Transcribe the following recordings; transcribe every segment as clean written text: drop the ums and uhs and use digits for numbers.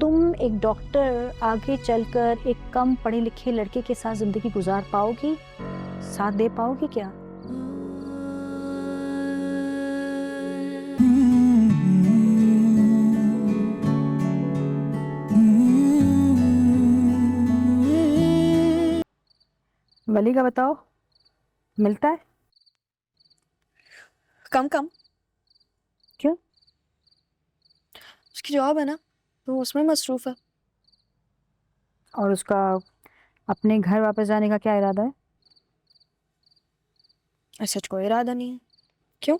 तुम एक डॉक्टर आगे चलकर एक कम पढ़े लिखे लड़के के साथ जिंदगी गुजार पाओगी, साथ दे पाओगी क्या? वली का बताओ, मिलता है? कम कम। क्यों? उसकी जॉब है ना, तो उसमें मसरूफ है। और उसका अपने घर वापस जाने का क्या इरादा है? ऐसा कोई इरादा नहीं है। क्यों?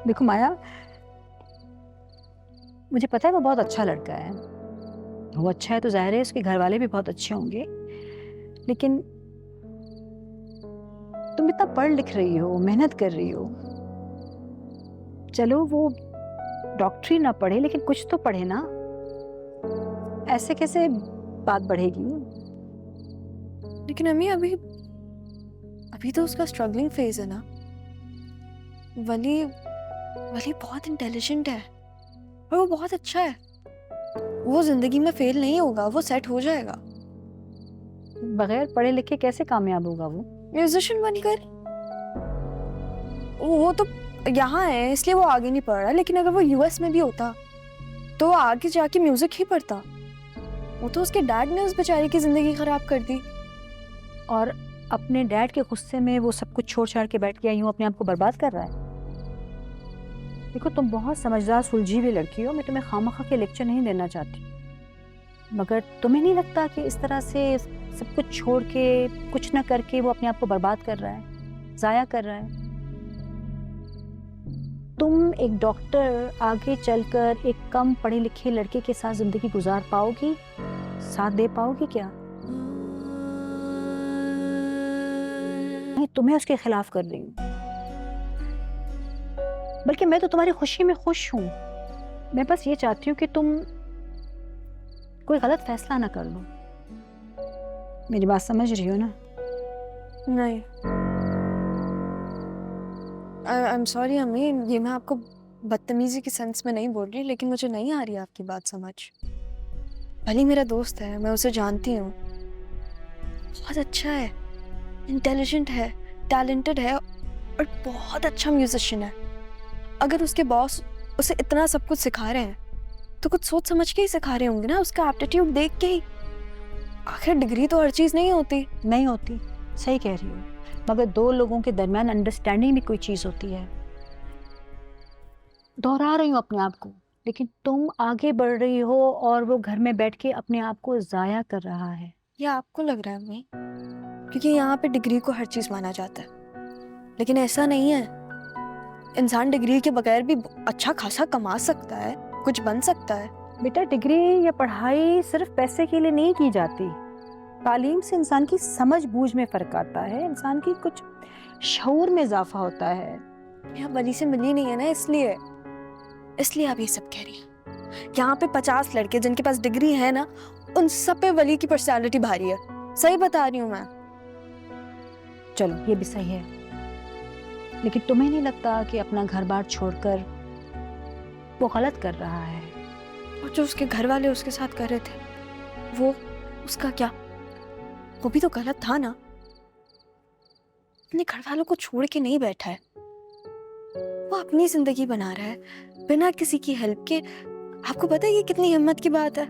देखो माया, मुझे पता है वो बहुत अच्छा लड़का है। वो अच्छा है तो जाहिर है उसके घर वाले भी बहुत अच्छे होंगे, लेकिन तुम इतना पढ़ लिख रही हो, मेहनत कर रही हो। चलो वो डॉक्टरी ना पढ़े लेकिन कुछ तो पढ़े ना। ऐसे कैसे बात बढ़ेगी? लेकिन अम्मी अभी अभी तो उसका स्ट्रगलिंग फेज है ना। वली वली बहुत इंटेलिजेंट है और वो बहुत अच्छा है। वो जिंदगी में फेल नहीं होगा, वो सेट हो जाएगा। बगैर पढ़े लिखे कैसे कामयाब होगा वो? म्यूजिशियन बनकर। वो तो यहाँ है इसलिए वो आगे नहीं पढ़ रहा, लेकिन अगर वो यूएस में भी होता तो वो आगे जाके म्यूजिक ही पढ़ता। वो तो उसके डैड ने उस बेचारे की जिंदगी खराब कर दी। और अपने डैड के गुस्से में वो सब कुछ छोड़ छाड़ के बैठ गया, यूं अपने आप को बर्बाद कर रहा है। देखो तुम बहुत समझदार सुलझी हुई लड़की हो, मैं तुम्हें खामखा के लेक्चर नहीं देना चाहती, मगर तुम्हें नहीं लगता कि इस तरह से सब कुछ छोड़ के कुछ ना करके वो अपने आप को बर्बाद कर रहा है, जाया कर रहा है? तुम एक डॉक्टर आगे चलकर एक कम पढ़े लिखे लड़के के साथ जिंदगी गुजार पाओगी, साथ दे पाओगी क्या? मैं तुम्हें उसके खिलाफ कर रही हूँ, बल्कि मैं तो तुम्हारी खुशी में खुश हूँ। मैं बस ये चाहती हूँ कि तुम कोई गलत फैसला ना कर लो। मेरी बात समझ रही हो ना? नहीं, आई एम सॉरी अम्मी, ये मैं आपको बदतमीजी के सेंस में नहीं बोल रही, लेकिन मुझे नहीं आ रही आपकी बात समझ। भली मेरा दोस्त है, मैं उसे जानती हूँ, बहुत अच्छा है, इंटेलिजेंट है, टैलेंटेड है और बहुत अच्छा म्यूजिशियन है। अगर उसके बॉस उसे इतना सब कुछ सिखा रहे हैं तो कुछ सोच समझ के ही सिखा रहे होंगे ना, उसका एप्टीट्यूड देख के ही। आखिर डिग्री तो हर चीज नहीं होती। नहीं होती, सही कह रही हो, मगर दो लोगों के दरमियान अंडरस्टैंडिंग भी कोई चीज होती है। दोहरा रही हूँ अपने आप को, लेकिन तुम आगे बढ़ रही हो और वो घर में बैठ के अपने आप को जाया कर रहा है। ये आपको लग रहा है अम्मी, क्योंकि यहाँ पे डिग्री को हर चीज माना जाता है, लेकिन ऐसा नहीं है। इंसान डिग्री के बगैर भी अच्छा खासा कमा सकता है, कुछ बन सकता है। बेटा, डिग्री या पढ़ाई सिर्फ पैसे के लिए नहीं की जाती। तालीम से इंसान की समझ बूझ में फर्क आता है, इंसान की कुछ शऊर में इजाफा होता है। यहाँ बली से मिली नहीं है ना, इसलिए इसलिए आप ये सब कह रही हैं। यहाँ पे 50 लड़के जिनके पास डिग्री है ना, उन सब पे वली की पर्सनालिटी भारी है। सही बता रही हूँ मैं। चलो ये भी सही है, लेकिन तुम्हें नहीं लगता कि अपना घर बार छोड़कर वो गलत कर रहा है? और जो उसके घर वाले उसके साथ कर रहे थे, वो उसका क्या, वो भी तो गलत था ना। अपने घर वालों को छोड़ के नहीं बैठा है, वो अपनी जिंदगी बना रहा है बिना किसी की हेल्प के। आपको पता है ये कितनी हिम्मत की बात है।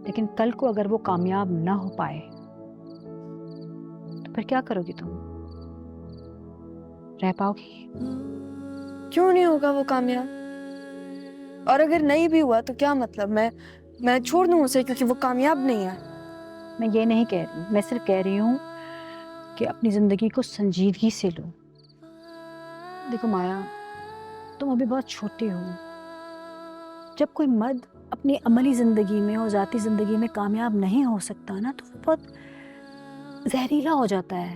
लेकिन कल को अगर वो कामयाब ना हो पाए तो फिर क्या करोगी तुम? रह पाओगी? क्यों नहीं होगा वो कामयाब? और अगर नहीं भी हुआ तो क्या मतलब, मैं छोड़ दूं उसे क्योंकि वो कामयाब नहीं है? मैं ये नहीं कह रही, मैं सिर्फ कह रही हूँ कि अपनी जिंदगी को संजीदगी से लो। देखो माया, तुम अभी बहुत छोटी हो। जब कोई मर्द अपनी अमली जिंदगी में और जाती जिंदगी में कामयाब नहीं हो सकता ना, तो वो बहुत जहरीला हो जाता है।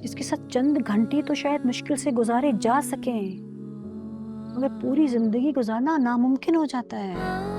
इसके साथ चंद घंटे तो शायद मुश्किल से गुजारे जा सकें, मगर पूरी जिंदगी गुजारना नामुमकिन हो जाता है।